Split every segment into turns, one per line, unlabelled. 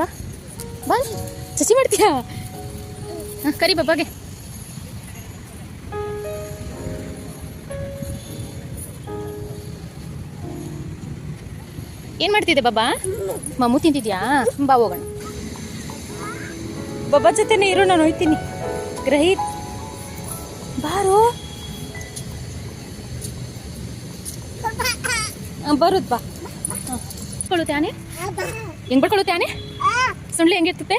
ಬಾ ಬಾ ಚಚಿ ಮಾಡ್ತೀಯಾ? ಕರಿ ಬಾಬಾಗೆ. ಏನ್ ಮಾಡ್ತಿದ್ದೆ ಬಾಬಾ? ಮಮ್ಮು ತಿಂತಿದ್ಯಾ? ಬಾ ಹೋಗೋಣ. ಬಾಬಾ ಜೊತೆನೇ ಇರು, ನಾನು ಹೋಯ್ತೀನಿ. ಗ್ರಹಿತ್ ಬಾರೋ. ಬರುದ್ ಬಾ. ಬಡ್ಕೊಳ್ಳುತ್ತೆ ಆನೆ? ಹೆಂಗ್ ಬಡ್ಕೊಳ್ಳುತ್ತೆ ಆನೆ? ಸುಳ್ಳಿ ಹೆಂಗಿರ್ತತೆ?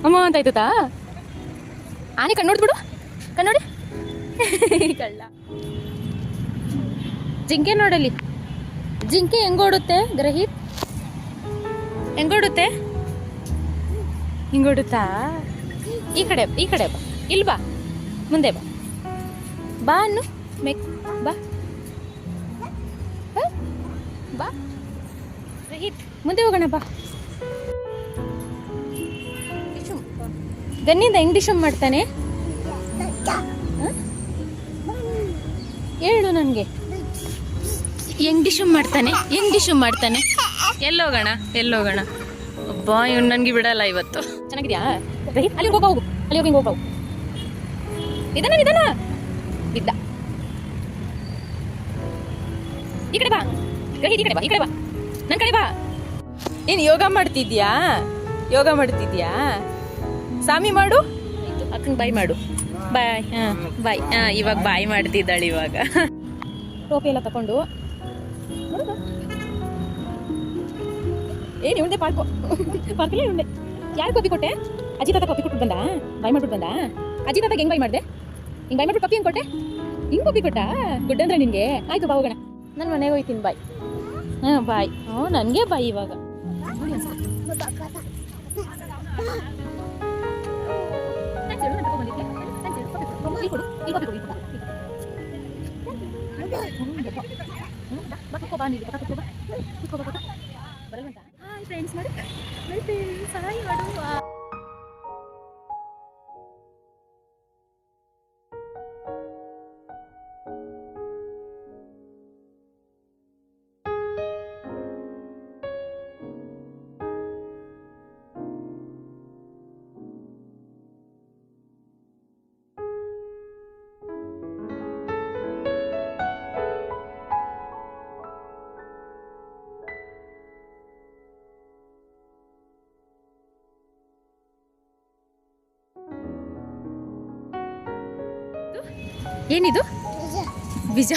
ಅಮ್ಮ ಅಂತ ಆಯ್ತತಾ? ಆನೆ ಕಣ್ಣೋಡ್ಬಿಡು, ಕಣ್ಣೋಡಿ. ಕಳ್ಳ. ಜಿಂಕೆ ನೋಡಲಿ, ಜಿಂಕೆ ಹೆಂಗೋಡುತ್ತೆ ಗ್ರಹಿತ್? ಹೆಂಗೋಡುತ್ತೆ? ಹಿಂಗೋಡುತ್ತಾ? ಈ ಕಡೆ ಬಾ, ಇಲ್ಲಿ ಬಾ, ಮುಂದೆ ಬಾ. ಬಾ ಅನ್ನು ಬಾ ಬಾ ಗ್ರಹಿತ್, ಮುಂದೆ ಹೋಗೋಣ ಬಾ. ಗನ್ನಿಂದ ಹೆಂಗ್ ಡಿಶಮ್ ಮಾಡ್ತಾನೆ ಹೇಳು ನನಗೆ. ಹೆಂಗ್ ಡಿಶಮ್ ಮಾಡ್ತಾನೆ? ಎಲ್ಲೋಗೋಣ? ಅಬ್ಬಾ ಇವ್ನು ನನಗೆ ಬಿಡಲ್ಲ ಇವತ್ತು. ಚೆನ್ನಾಗಿದ್ಯಾ? ಅಲ್ಲಿ ಹೋಗು, ಅಲ್ಲಿ ಹೋಗಿ ಹೋಗು. ನಿಧಾನ ಬಿದ್ದ. ಈ ಕಡೆ ಬಾ, ಈ ಕಡೆ ಬಾ, ನನ್ನ ಕಡೆ ಬಾ. ಏನ್ ಯೋಗ ಮಾಡ್ತಿದ್ಯಾ? ಸಾಮಿ ಮಾಡು. ಅಕ್ಕಂಗೆ ಬಾಯ್ ಮಾಡು. ಬಾಯ್. ಬಾಯ್. ಇವಾಗ ಬಾಯ್ ಮಾಡ್ತಿದ್ದಾಳೆ. ಇವಾಗ ಟೋಪಿ ಎಲ್ಲ ತಕೊಂಡು ಏನ್ ಉಂಡೆ ಪಾರ್ಕಲ್ಲೇ ಉಂಡೆ. ಯಾರು ಕಾಪಿ ಕೊಟ್ಟೆ? ಅಜ್ಜಿ ತಾತ ಕಾಪಿ ಕೊಟ್ಟು ಬಂದ, ಬಾಯ್ ಮಾಡ್ಬಿಟ್ಟು ಬಂದ. ಅಜ್ಜಿ ತಾತ ಹೆಂಗ್ ಬಾಯ್ ಮಾಡಿದೆ? ಹಿಂಗ್ ಬಾಯ್ ಮಾಡ್ಬಿಟ್ಟು ಕಾಪಿ ಹೆಂಗ್ ಕೊಟ್ಟೆ? ಹಿಂಗ್ ಕಾಪಿ ಕೊಟ್ಟ? ಗುಡ್ ಅಂದ್ರೆ ನಿನ್ಗೆ. ಆಯ್ತು ಬಾ ಹೋಗೋಣ. ನನ್ನ ಮನೆಗೆ ಹೋಯ್ತೀನಿ. ಬಾಯ್. ಬಾಯ್. ನನಗೆ ಬಾಯ್ ಇವಾಗ. ಹಾಯ್ ಫ್ರೆಂಡ್ಸ್ ಮಾಡಿ, ಹಾಯ್ ಮಾಡು. ಏನಿದು? ಬೀಜ.